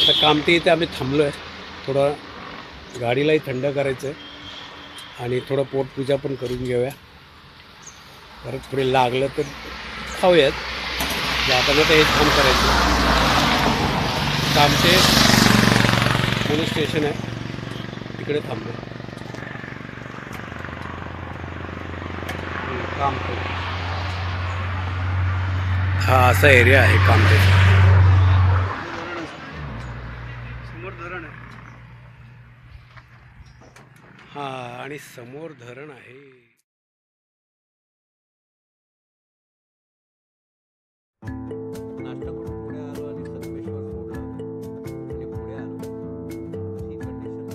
तर कामठी इथे आम्ही थांबलो आहे, थोडं गाडीलाही थंड करायचं आहे आणि थोडं पोटपूजा पण करून घेऊया. परत पुढे लागलं तर खाऊयात. जाताना तर हेच काम करायचं. कामठे पोलीस स्टेशन आहे, तिकडे थांबलो. कामठे हा असा एरिया आहे कामठेचा. समोर धरण आहे. हा आणि समोर धरण आहे. नाश्ता करून पुढे आलो आणि संगमेश्वर सोडलं आणि पुढे आलो. ही कंडिशन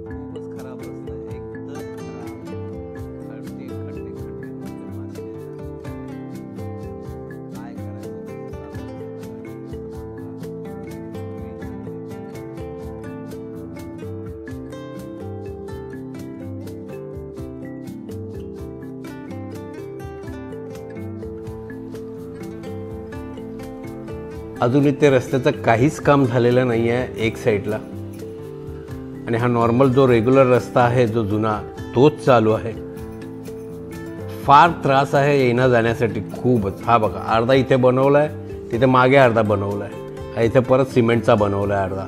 खूपच खराब रस्ता आहे, एकदम खराब. खड्डे खड्डे खड्डे नुसते मासे येतात. काय करायचं अजून इथे रस्त्याचं काहीच काम झालेलं नाही आहे एक साईडला. आणि हा नॉर्मल जो रेग्युलर रस्ता आहे जो जुना तोच चालू आहे. फार त्रास आहे येण्या जाण्यासाठी खूपच. हा बघा अर्धा इथे बनवला आहे, तिथे मागे अर्धा बनवला आहे, हा इथे परत सिमेंटचा बनवला आहे अर्धा.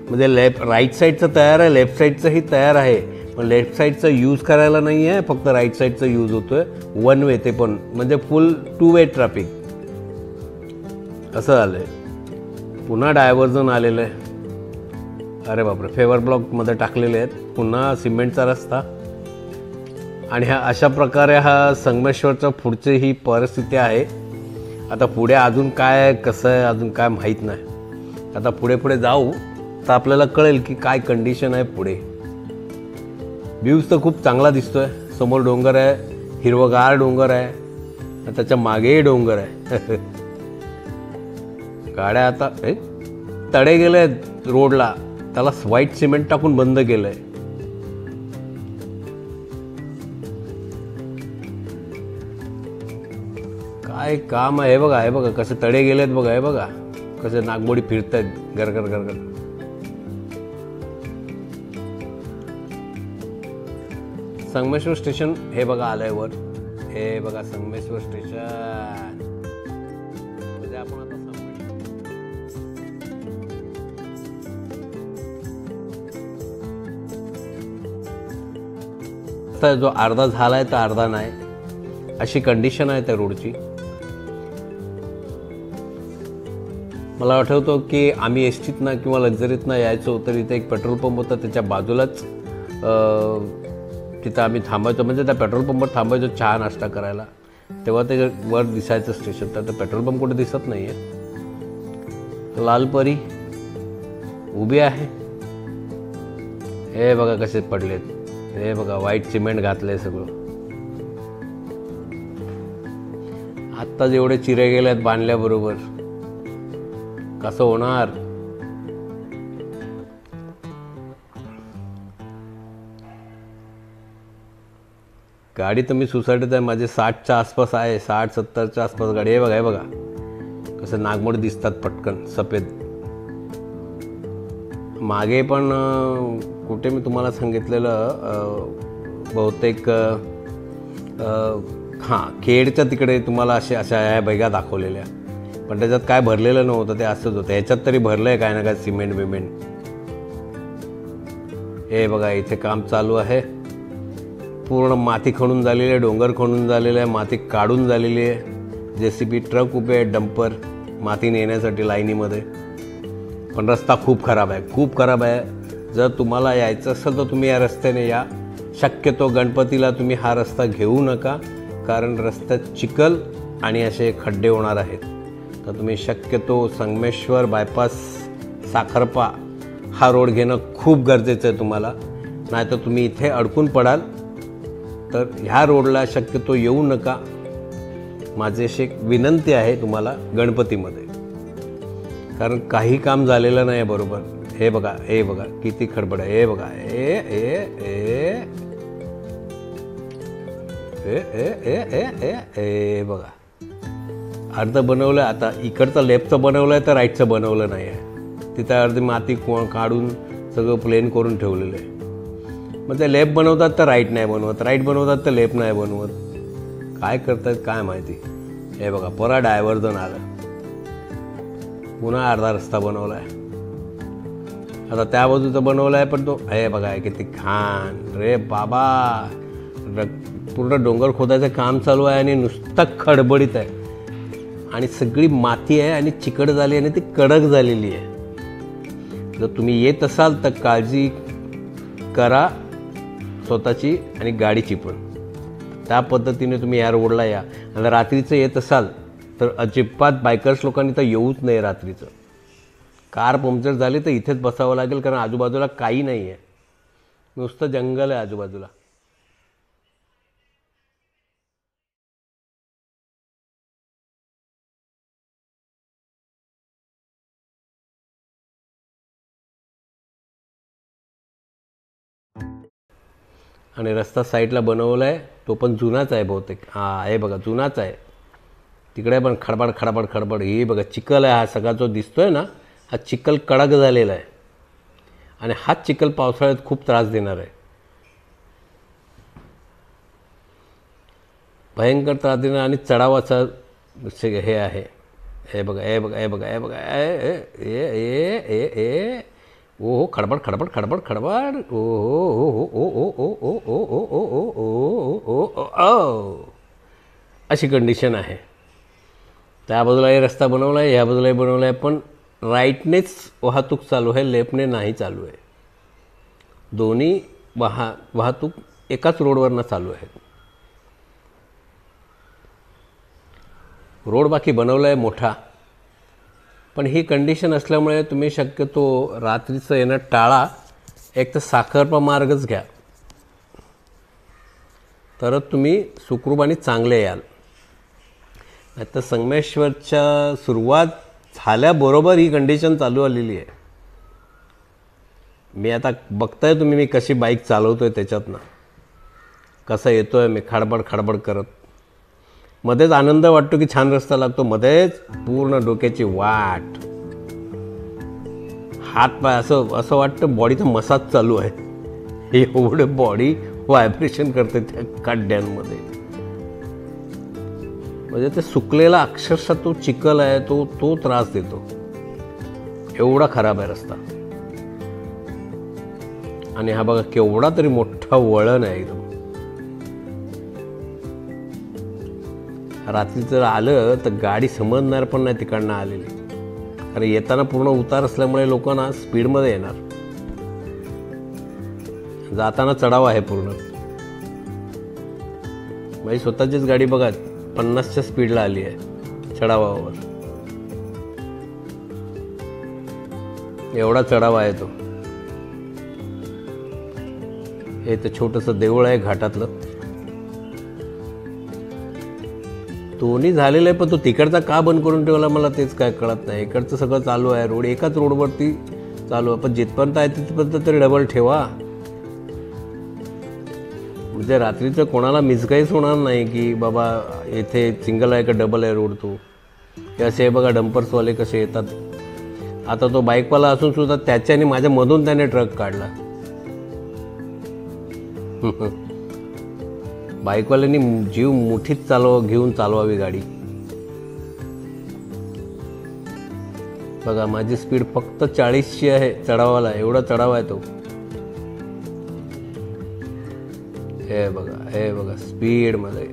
म्हणजे राईट साईडचं तयार आहे, लेफ्ट साईडचंही तयार आहे, पण लेफ्ट साईडचं यूज करायला नाही आहे, फक्त राईट साईडचं यूज होतो आहे. वन वे ते पण, म्हणजे फुल 2 वे ट्रॅफिक असं झालं आहे. पुन्हा डायव्हर्जन आलेलं आहे. अरे बापरे, फेवर ब्लॉकमध्ये टाकलेले आहेत, पुन्हा सिमेंटचा रस्ता. आणि अशा प्रकारे हा संगमेश्वरच्या पुढची ही परिस्थिती आहे. आता पुढे अजून काय कसं आहे अजून काय माहीत नाही. आता पुढे पुढे जाऊ तर आपल्याला कळेल की काय कंडिशन आहे पुढे. व्ह्यूज तर खूप चांगला दिसतोय. समोर डोंगर आहे, हिरवगार डोंगर आहे, त्याच्या मागेही डोंगर आहे. गाड्या आता तडे गेले आहेत रोडला, त्याला व्हाईट सिमेंट टाकून बंद केलंय. काय काम आहे बघा. हे बघा कसे तडे गेलेत बघा. हे बघा कसे नागमोडी फिरत आहेत गरगर गरगर. संगमेश्वर स्टेशन हे बघा आलंय वर. हे बघा संगमेश्वर स्टेशन. म्हणजे आपण आता जो अर्धा झालाय तर अर्धा नाही, अशी कंडिशन आहे त्या रोडची. मला आठवतो की आम्ही एसटीतनं किंवा लक्झरीतनं यायचो तर इथे एक पेट्रोल पंप होता, त्याच्या बाजूलाच तिथं आम्ही थांबायचो. म्हणजे त्या पेट्रोल पंपवर थांबायचो चहा नाश्ता करायला. तेव्हा ते वर दिसायचं स्टेशन. तर पेट्रोल पंप कुठे दिसत नाही आहे. लालपरी उभी आहे. हे बघा कसे पडलेत. हे बघा व्हाईट सिमेंट घातलंय सगळं. आत्ता जेवढे चिरे गेलेत बांधल्याबरोबर कसं होणार. गाडी तर मी सोसायटीत आहे, माझे 60च्या आसपास आहे, 60-70च्या आसपास गाडी. हे बघा हे बघा कसं नागमोडी दिसतात पटकन सफेद. मागे पण कुठे मी तुम्हाला सांगितलेलं बहुतेक हां खेडच्या तिकडे तुम्हाला अशा या बैगा दाखवलेल्या, पण त्याच्यात काय भरलेलं नव्हतं, ते असंच होतं. ह्याच्यात तरी भरलं आहे काय ना काय सिमेंट बिमेंट. हे बघा इथे काम चालू आहे. पूर्ण माती खणून झालेली आहे, डोंगर खणून झालेलं आहे, माती काढून झालेली आहे. JCB ट्रक उभे आहेत, डंपर माती नेण्यासाठी लाईनीमध्ये. पण रस्ता खूप खराब आहे, खूप खराब आहे. जर तुम्हाला यायचं असेल तर तुम्ही या रस्त्याने या. शक्यतो गणपतीला तुम्ही हा रस्ता घेऊ नका, कारण रस्त्यात चिखल आणि असे खड्डे होणार आहेत. तर तुम्ही शक्यतो संगमेश्वर बायपास साखरपा हा रोड घेणं खूप गरजेचं आहे तुम्हाला. नाहीतर तुम्ही इथे अडकून पडाल. तर ह्या रोडला शक्यतो येऊ नका. माझी अशी एक विनंती आहे तुम्हाला गणपतीमध्ये, कारण काही काम झालेलं नाही बरोबर. हे बघा हे बघा किती खडबड आहे. हे बघा ए ए ए ए ए ए ए ए ए बघा अर्ध बनवलं. आता इकडचं लेफ्टचं बनवलं आहे तर राईटचं बनवलं नाही आहे. तिथं अर्धी माती काढून सगळं प्लेन करून ठेवलेलं आहे. मग ते लेफ्ट बनवतात तर राईट नाही बनवत, राईट बनवतात तर लेफ्ट नाही बनवत. काय करतात काय माहिती. हे बघा परत डायव्हर्जन आलं, पुन्हा अर्धा रस्ता बनवला आहे. आता त्या बाजूचं बनवलं आहे पण तो हे बघा किती घाण रे बाबा. पूर्ण डोंगर खोदायचं काम चालू आहे आणि नुसतं खडबडीत आहे आणि सगळी माती आहे आणि चिकट झाली आणि ती कडक झालेली आहे. जर तुम्ही येत असाल तर काळजी करा स्वतःची आणि गाडीची पण. त्या पद्धतीने तुम्ही या रोडला या. आणि रात्रीचं येत असाल तर अजिबात बायकर्स लोकांनी तर येऊच नाही रात्रीचं. कार पंक्चर झाली तर इथेच बसावं लागेल, कारण आजूबाजूला काही नाही आहे, नुसतं जंगल आहे आजूबाजूला. आणि रस्ता साईडला बनवला आहे तो पण जुनाच आहे बहुतेक. हा हे बघा जुनाच आहे. तिकडे पण खडबड खडबड खडबड. हे बघा चिखल आहे, हा सगळा जो दिसतोय ना हा चिखल कडक झालेला आहे आणि हाच चिखल पावसाळ्यात खूप त्रास देणार आहे, भयंकर त्रास देणार. आणि चढावाचा हे आहे. हे बघा हे बघा हे बघा हे बघा ए ए ए ए ए ओ खडबड खडबड खडबड खडबड. ओ ओ ओ ओ ओ ओ ओ ओ ओ ओ ओ ओ अशी कंडिशन आहे. त्या बाजूलाही रस्ता बनवला आहे, ह्या बाजूलाही बनवला आहे, पण राईटनेच वाहतूक चालू आहे, लेफ्टने नाही चालू आहे. दोन्ही वाहतूक एकाच रोडवरनं चालू आहे. रोड बाकी बनवला आहे मोठा, पण ही कंडिशन असल्यामुळे तुम्ही शक्यतो रात्रीचं येणं टाळा. एक तर साखरपा मार्गच घ्या, तरच तुम्ही सुखरूप आणि चांगले याल. नाही तर संगमेश्वरच्या सुरुवात झाल्याबरोबर ही कंडिशन चालू आलेली आहे. मी आता बघताय तुम्ही मी कशी बाईक चालवतोय, त्याच्यातनं कसं येतोय मी खडबड खडबड करत. मध्येच आनंद वाटतो की छान रस्ता लागतो, मध्येच पूर्ण डोक्याची वाट, हात पाय असं वाटतं बॉडीचा मसाज चालू आहे. एवढं बॉडी व्हायब्रेशन करते त्या खड्ड्यांमध्ये. म्हणजे ते सुकलेला अक्षरशः तो चिखल आहे, तो त्रास देतो. एवढा खराब आहे रस्ता. आणि हा बघा केवढा तरी मोठा वळण आहे एकदम. रात्री जर आलं तर गाडी समजणार पण नाही तिकडनं आलेली, कारण येताना पूर्ण उतार असल्यामुळे लोकांना स्पीडमध्ये येणार. जाताना चढाव आहे पूर्ण. माझी स्वतःचीच गाडी बघा 50च्या स्पीडला आली आहे चढावावर. एवढा चढाव आहे तो. हे तर छोटंसं देऊळ आहे घाटातलं. दोन्ही झालेलं आहे, पण तो तिकडचा का बंद करून ठेवला मला तेच काय कळत नाही. इकडचं सगळं चालू आहे, रोड एकाच रोडवरती चालू आहे, पण जिथपर्यंत आहे तिथपर्यंत तरी डबल ठेवा. म्हणजे रात्रीचं कोणाला मिसगाईच होणार नाही की बाबा येथे सिंगल आहे का डबल आहे रोड. तो हे असे बघा डंपर्सवाले कसे येतात. आता तो बाईकवाला असून सुद्धा त्याच्याने माझ्यामधून त्याने ट्रक काढला. बाईकवाल्यांनी जीव मुठीत घेऊन चालवावी गाडी. बघा माझी स्पीड फक्त 40ची आहे चढावाला. एवढा चढाव आहे तो. हे बघा स्पीड मध्ये.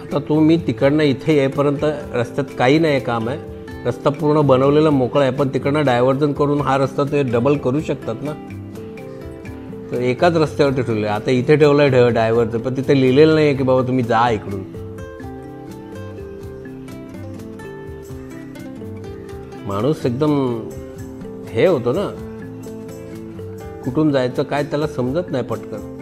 आता तुम्ही तिकडनं इथे येईपर्यंत रस्त्यात काही नाही काम आहे. रस्ता पूर्ण बनवलेला मोकळा आहे, पण तिकडनं डायव्हर्जन करून हा रस्ता ते डबल करू शकतात ना. तर एकाच रस्त्यावरती ठेवलं. आता इथे ठेवलंय डायव्हर्जन, पण तिथे लिहिलेलं नाही की बाबा तुम्ही जा इकडून. माणूस एकदम हे होतो ना, कुठून जायचं काय त्याला समजत नाही पटकन.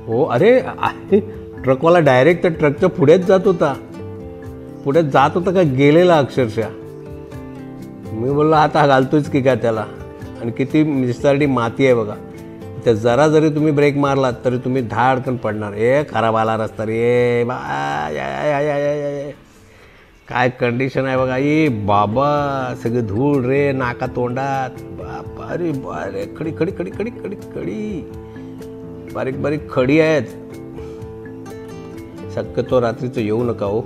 हो अरे ट्रकवाला डायरेक्ट त्या ट्रकच्या पुढेच जात होता, का गेलेला अक्षरशः. मी बोललो आता घालतोच की काय त्याला. आणि किती निस्तारडी माती आहे बघा, तर जरा जरी तुम्ही ब्रेक मारलात तरी तुम्ही धाडकन पडणार. खराब आला रस्ता रे बा, काय कंडिशन आहे बघा. बाबा सगळी धूळ रे नाका तोंडात. बापा अरे बारे, खडी खडी खडी खडी खडी खडी, बारीक बारीक खडी आहेत. शक्यतो रात्रीचं येऊ नका हो.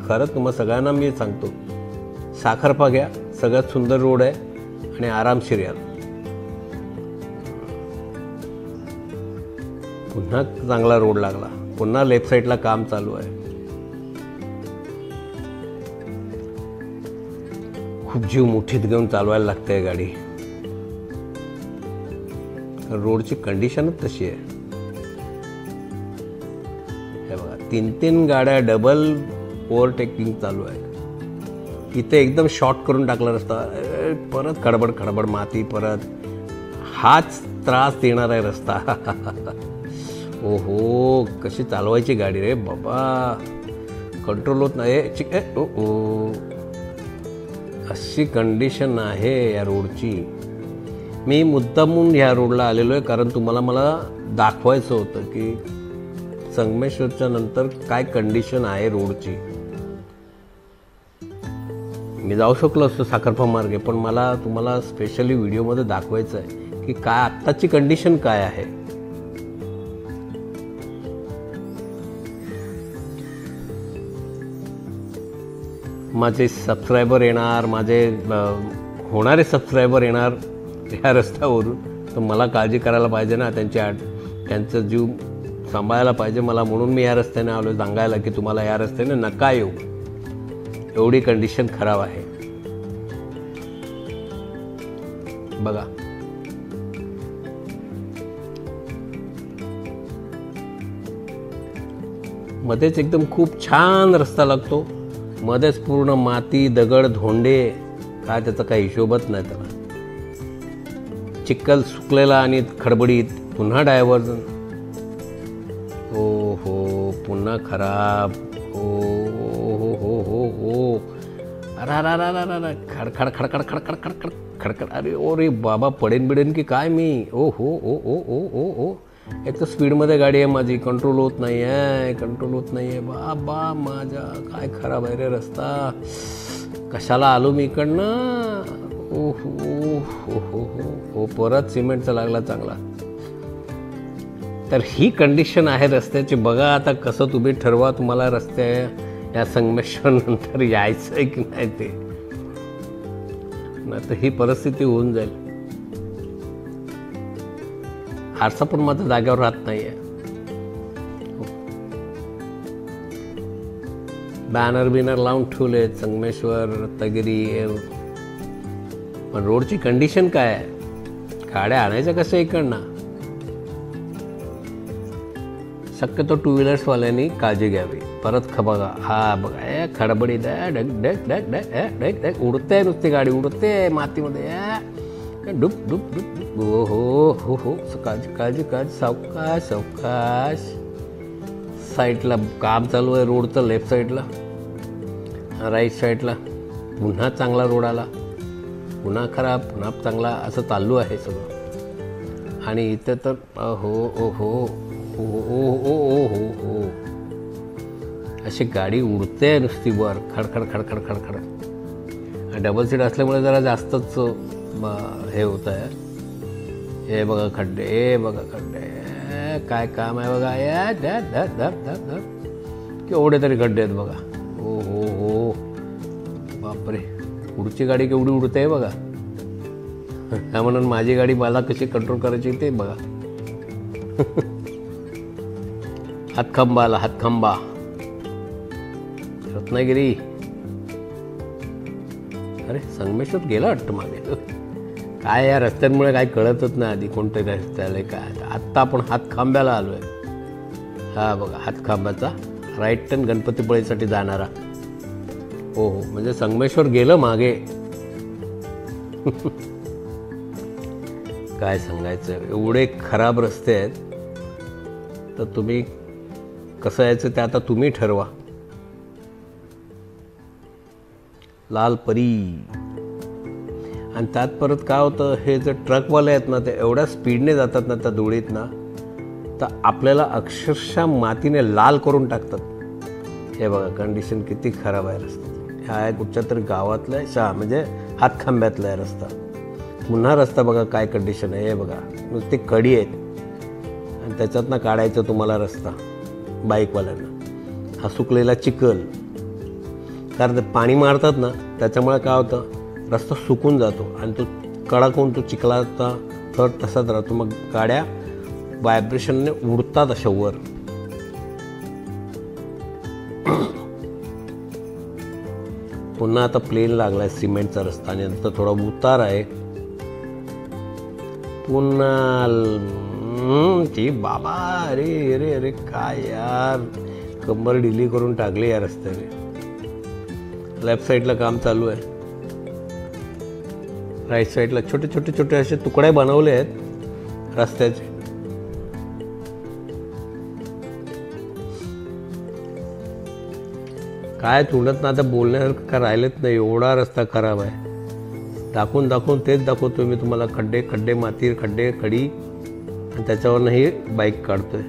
खरंच तुम्हाला सगळ्यांना मी सांगतो, साखरपा घ्या, सगळ्यात सुंदर रोड आहे आणि आरामशीर याल. पुन्हा चांगला रोड लागला, पुन्हा लेफ्ट साईडला काम चालू आहे. खूप जीव मुठीत घेऊन चालवायला लागते गाडी. रोडची कंडिशनच तशी आहे. हे बघा 3 गाड्या डबल ओव्हरटेकिंग चालू आहे. इथे एकदम शॉर्ट करून टाकला रस्ता, परत खडबड खडबड माती, परत हाच त्रास देणार आहे रस्ता. ओहो कशी चालवायची गाडी रे बाबा, कंट्रोल होत नाही. अशी कंडिशन आहे या रोडची. मी मुद्दामून ह्या रोडला आलेलो आहे कारण तुम्हाला मला दाखवायचं होतं की संगमेश्वरच्या नंतर काय कंडिशन आहे रोडची. मी जाऊ शकलो असतो साखरपा मार्गे, पण मला तुम्हाला स्पेशली व्हिडिओमध्ये दाखवायचं आहे की काय आत्ताची कंडिशन काय आहे. माझे सबस्क्रायबर येणार, माझे होणारे सबस्क्रायबर येणार ह्या रस्त्यावरून, तर मला काळजी करायला पाहिजे ना, त्यांचा जीव सांभाळायला पाहिजे मला. म्हणून मी या रस्त्याने आलो सांगायला की तुम्हाला या रस्त्याने नका येऊ, एवढी कंडिशन खराब आहे. बघा मध्येच एकदम खूप छान रस्ता लागतो, मध्येच पूर्ण माती दगड धोंडे, काय त्याचा काही हिशोबच नाही त्याला. चिखल सुकलेला आणि खडबडीत, पुन्हा डायव्हर्जन. हो हो पुन्हा खराब. हो हो हो हो हो अरे खडखड खडखड खडखड खडखड खडखड. अरे ओ रे बाबा, पडेन बिडेन की काय मी. ओ हो ओ ओ ओ ओ ओ. एक तर स्पीडमध्ये गाडी आहे माझी, कंट्रोल होत नाही आहे, बाबा माझ्या. काय खराब आहे रे रस्ता, कशाला आलो मी इकडनं. ओ हो हो हो हो, परत सिमेंटचा लागला चांगला. तर ही कंडिशन आहे रस्त्याची. बघा आता कसं तुम्ही ठरवा, तुम्हाला रस्ते या संगमेश्वर नंतर यायचं आहे की नाही ते, नाही तर ही परिस्थिती होऊन जाईल. आरसा पण माझा जागेवर राहत नाहीये. बॅनर बिनर लावून ठेवले संगमेश्वर रत्नागिरी, पण रोडची कंडिशन काय आहे, गाड्या आणायच्या कशा इकडनं. शक्यतो 2 व्हीलर्सवाल्यांनी काळजी घ्यावी. परत बघा, हा बघा खडबडी डग डग डग डग डग डग उडते, नुसती गाडी उडते मातीमध्ये, डुप डुप डुप. हो हो हो हो, काळजी काळजी काळजी, सावकाश सावकाश. साईडला काम चालू आहे रोडचं, लेफ्ट साईडला, राईट साईडला पुन्हा चांगला रोड आला, पुन्हा खराब, पुन्हा चांगला, असं चालू आहे सगळं. आणि इथे तर हो ओ हो ओ ओ ओ ओ हो हो, अशी गाडी उडते नुसती वर, खडखड खडखड खडखड. डबल सीट असल्यामुळे जरा जास्तच हे होत आहे. हे बघा खड्डे, हे बघा खड्डे, काय काम आहे बघा. या धप धप धप धप धप, केवढे तरी खड्डे आहेत बघा. हो हो हो बापरे, पुढची गाडी केवढी उडते आहे बघा. त्या म्हणून माझी गाडी मला कशी कंट्रोल करायची ते बघा. हातखंबा आला, हातखंबा रत्नागिरी. अरे संगमेश्वर गेला वाटतं मागे. काय या रस्त्यांमुळे काय कळतच नाही आधी कोणते रस्ते आले काय. आत्ता आपण हातखांब्याला आलो आहे. हा बघा हातखांब्याचा राईट टर्न गणपतीपुळेसाठी जाणारा. हो हो, म्हणजे संगमेश्वर गेलं मागे. काय सांगायचं, एवढे खराब रस्ते आहेत. तर तुम्ही कसं यायचं ते आता तुम्ही ठरवा. लाल परी. आणि त्यात परत काय होतं, हे जे ट्रकवाले आहेत ना ते एवढ्या स्पीडने जातात ना त्या धुळीत ना, तर आपल्याला अक्षरशः मातीने लाल करून टाकतात. हे बघा कंडिशन किती खराब आहे रस्ता. हा आहे कुठच्या तरी गावातला आहे, म्हणजे हातखांब्यातला आहे रस्ता. पुन्हा रस्ता बघा काय कंडिशन आहे. हे बघा नुसती कडी आहेत आणि त्याच्यातनं काढायचं तुम्हाला रस्ता बाईकवाल्यांना. हा सुकलेला चिखल, कारण ते पाणी मारतात ना त्याच्यामुळे काय होतं, रस्ता सुकून जातो आणि तो कडक होऊन तो चिखलाचा थर तसाच राहतो. मग गाड्या व्हायब्रेशनने उडतात अशा वर. पुन्हा आता प्लेन लागलाय सिमेंटचा रस्ता आणि नंतर थोडा उतार आहे. पुन्हा ती बाबा, अरे अरे अरे काय यार, कंबर ढिली करून टाकली या रस्त्याने. लेफ्ट साईडला काम चालू आहे, राईट साईडला छोटे छोटे छोटे असे तुकडे बनवले आहेत रस्त्याचे. काय तोंडात ना आता बोलण्यासारखं काय राहिलेच नाही, एवढा रस्ता खराब आहे. दाखवून दाखवून तेच दाखवतोय मी तुम्हाला, खड्डे खड्डे माती खड्डे खडी, आणि त्याच्यावरही बाईक काढतोय.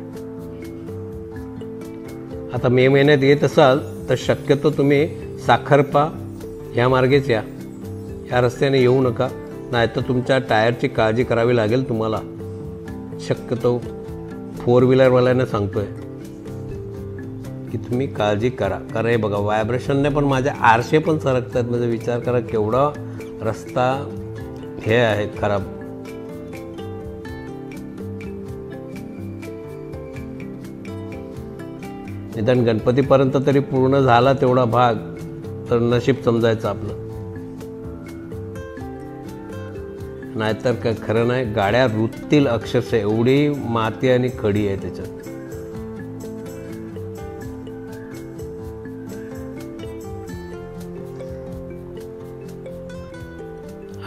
आता मे महिन्यात येत असाल तर शक्यतो तुम्ही साखरपा ह्या मार्गेच या, ह्या रस्त्याने येऊ नका, नाहीतर तुमच्या टायरची काळजी करावी लागेल तुम्हाला. शक्यतो 4 व्हीलरवाल्यांना सांगतोय की तुम्ही काळजी करा. कारण हे बघा व्हायब्रेशनने पण माझे आरसे पण सरकतात. म्हणजे विचार करा केवढा रस्ता हे आहे खराब. निदान गणपतीपर्यंत तरी पूर्ण झाला तेवढा भाग तर नशीब समजायचं आपलं. नाहीतर काय खरं नाही, गाड्या रुततील अक्षरशः, एवढी माती आणि खडी आहे त्याच्यात.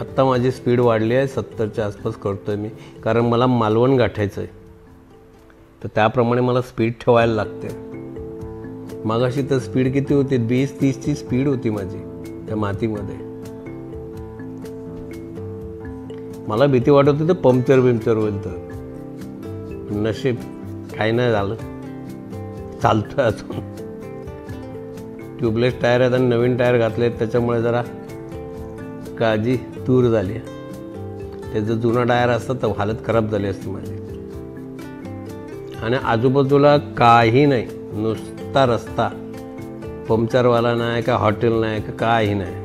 आत्ता माझी स्पीड वाढली आहे, 70च्या आसपास करतोय मी, कारण मला मालवण गाठायचं आहे. तर त्याप्रमाणे मला स्पीड ठेवायला लागते. मागाशी तर स्पीड किती होती, 20-30ची स्पीड होती माझी त्या मातीमध्ये. मला भीती वाटत होती तर पंक्चर होईल, तर नशीब काही नाही झालं, चालतोय अजून. ट्यूबलेस टायर आहेत आणि नवीन टायर घातले आहेत, त्याच्यामुळे जरा काळजी दूर झाली. ते जर जुना टायर असतं तर हालत खराब झाली असती माझी. आणि आजूबाजूला काही नाही, नुसता रस्ता, पंक्चरवाला नाही का, हॉटेल नाही का, काही नाही.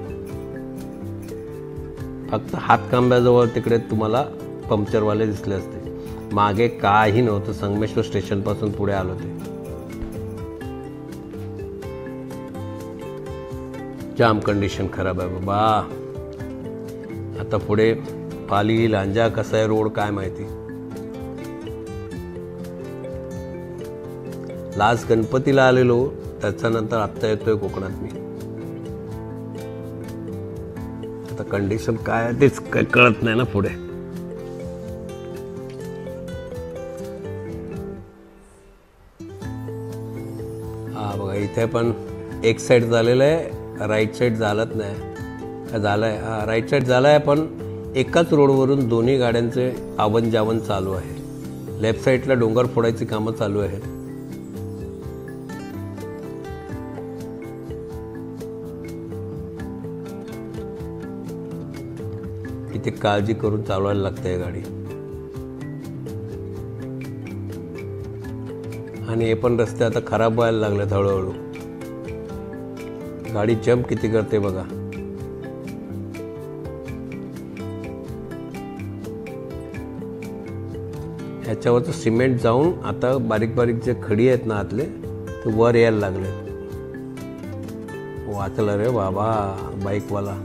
फक्त हातखांब्याजवळ तिकडे तुम्हाला पंक्चरवाले दिसले असते, मागे काही नव्हतं. संगमेश्वर स्टेशनपासून पुढे आलो ते. जाम कंडिशन खराब आहे बाबा. आता पुढे पाली लांजा कसा आहे रोड काय माहिती. लास्ट गणपतीला आलेलो, त्याच्यानंतर आत्ता येतोय कोकणात मी. आता कंडिशन काय आहे तेच काय कळत नाही ना पुढे. हा बघा इथे पण एक साईड झालेलं आहे, राईट साईड झालंच नाही. झालंय, हा राईट साईड झालाय, पण एकाच रोडवरून दोन्ही गाड्यांचे आवन जावन चालू आहे. लेफ्ट साईडला डोंगर फोडायची कामं चालू आहेत. किती काळजी करून चालवायला लागते गाडी. आणि हे पण रस्ते आता खराब व्हायला लागलेत हळूहळू. गाडी जम्प किती करते बघा. ह्याच्यावरचं सिमेंट जाऊन आता बारीक बारीक जे खडी आहेत ना आतले ते वर यायला लागले. वाचलं रे बाबा बाईकवाला.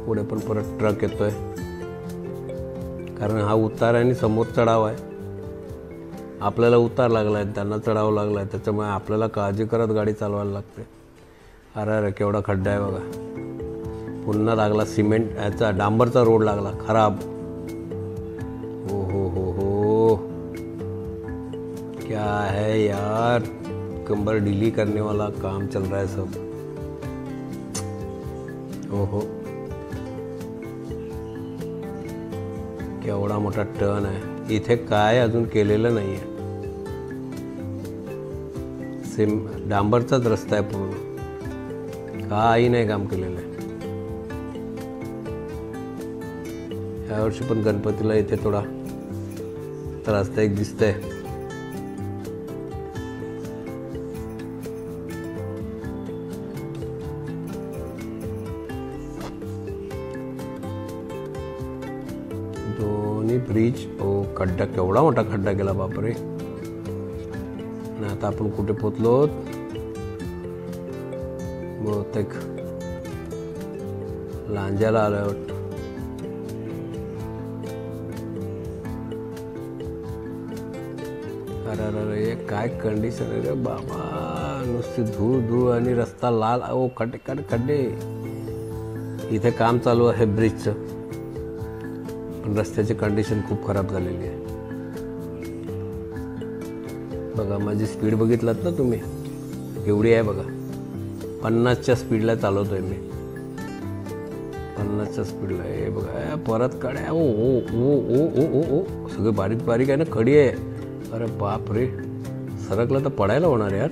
पुढे पण परत ट्रक येतोय, कारण हा उतार आणि समोर चढाव आहे. आपल्याला उतार लागलाय, त्यांना चढाव लागलाय, त्याच्यामुळे आपल्याला काळजी करत गाडी चालवायला लागते. अरे अरे केवढा खड्डा आहे बघा. पुन्हा लागला सिमेंट, याचा डांबरचा रोड लागला खराब. है यार, कंबर ढीली करने वाला काम चल रहा है सब। ओहो, केवढा मोठा टर्न आहे इथे, काय अजून केलेलं नाहीये, सेम डांबरचाच रस्ता आहे पूर्ण, काही नाही काम केलेलं आहे। यावर्षी पण गणपतीला इथे थोडा त्रासदायक दिसतंय। दोन्ही ब्रिज, ओ खड्डा, केवढा मोठा खड्डा गेला बापरे। आणि आता आपण कुठे पोहोचलो, बहुतेक लांजाला आलोय वाटतं। अरे काय कंडिशन आहे रे बाबा, नुसती धूळ धूळ आणि रस्ता लाल, ओ खड्डे खड्डे खड्डे। इथे काम चालू आहे ब्रिजचं, पण रस्त्याची कंडिशन खूप खराब झालेली आहे। बघा माझी स्पीड बघितलात ना तुम्ही, एवढी आहे बघा, 50च्या स्पीडला चालवतोय मी, 50च्या स्पीडला। हे बघा परत कड्या, ओ ओ ओ ओ ओ ओ ओ, सगळे बारीक बारीक आहे ना, खडी आहे। अरे बाप रे, सरकला तर पडायला होणार यार।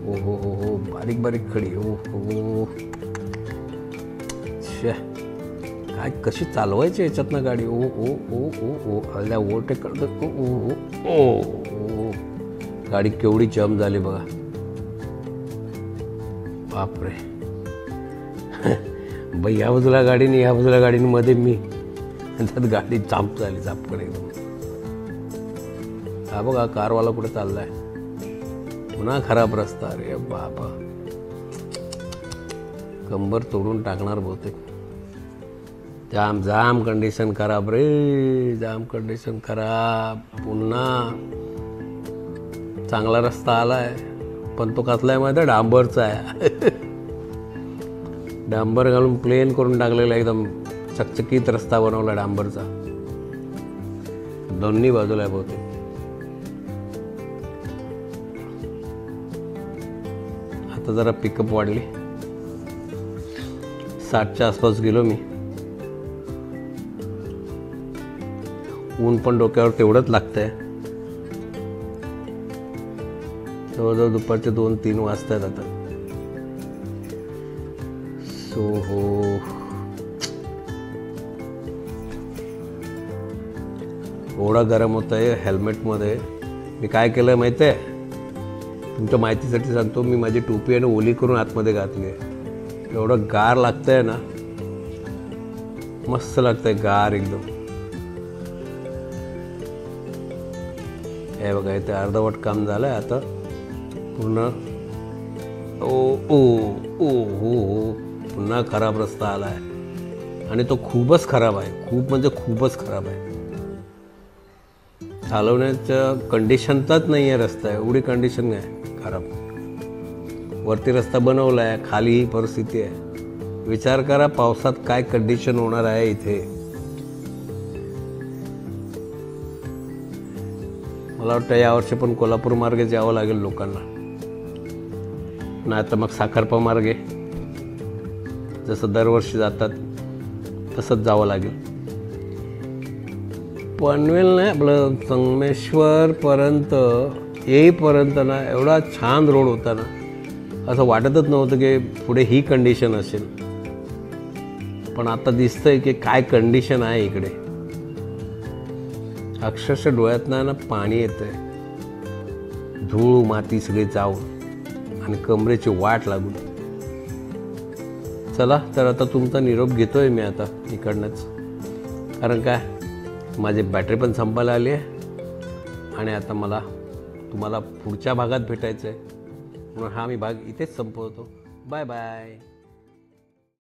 ओ हो हो हो, बारीक बारीक खडी, ओ हो, काय कशी चालवायची याच्यातनं गाडी, ओ ओ ओ ओ ओ, हल्ल्या ओव्हरटेक करतो, ओ ओ ओ ओ, गाडी केवढी जम झाली बघा, बापरे। बाई या बाजूला गाडीने, या बाजूला गाडीने, मध्ये मी, त्यात गाडी चांप झाली, चापकडे एकदम। हा बघा कारवाला कुठे चाललाय, पुन्हा खराब रस्ता, अरे बाबा, कंबर तोडून टाकणार बहुतेक। जाम जाम कंडिशन खराब रे, जाम कंडिशन खराब। पुन्हा चांगला रस्ता आलाय, पण तो कसला आहे माहिती आहे, डांबरचा आहे। डांबर घालून प्लेन करून टाकलेला, एकदम चकचकीत रस्ता बनवला डांबरचा, दोन्ही बाजूला आहे बहुतेक। आता जरा पिकअप वाढली, 60च्या आसपास गेलो मी। ऊन पण डोक्यावर तेवढंच लागतंय, जवळजवळ दुपारचे 2-3 वाजतायत आता। सो हो, एवढा गरम होतंय हेल्मेटमध्ये। मी काय केलं माहिती आहे, तुमच्या माहितीसाठी सांगतो, मी माझी टोपी आहे ना ओली करून आतमध्ये घातली आहे। एवढं गार लागतंय ना, मस्त लागतंय गार एकदम। हे बघा इथे अर्धवट काम झालंय, आता पूर्ण ओ ओ ओ हो हो, पुन्हा खराब रस्ता आलाय, आणि तो खूपच खराब आहे, खूप म्हणजे खूपच खराब आहे। चालवण्याच्या कंडिशनचाच नाही आहे रस्ता, एवढी कंडिशन आहे खराब। वरती रस्ता बनवलाय, खाली ही परिस्थिती आहे। विचार करा पावसात काय कंडिशन होणार आहे इथे। मला वाटतं यावर्षी पण कोल्हापूर मार्गे जावं लागेल लोकांना, नाही तर मग साखरपा मार्गे जसं दरवर्षी जातात तसंच जावं लागेल। पनवेल नाही आपलं, संगमेश्वरपर्यंत येईपर्यंत ना एवढा छान रोड होता ना, असं वाटतच नव्हतं की पुढे ही कंडिशन असेल। पण आता दिसतंय की काय कंडिशन आहे इकडे, अक्षरशः डोळ्यातनं ना पाणी येतंय, धूळ माती सगळी जाऊन आणि कमरेची वाट लागून। चला तर आता तुमचा निरोप घेतोय मी आता इकडनंच, कारण काय माझी बॅटरी पण संपायला आली आहे आणि आता मला तुम्हाला पुढच्या भागात भेटायचं आहे, म्हणून हा मी भाग इथेच संपवतो। Bye bye.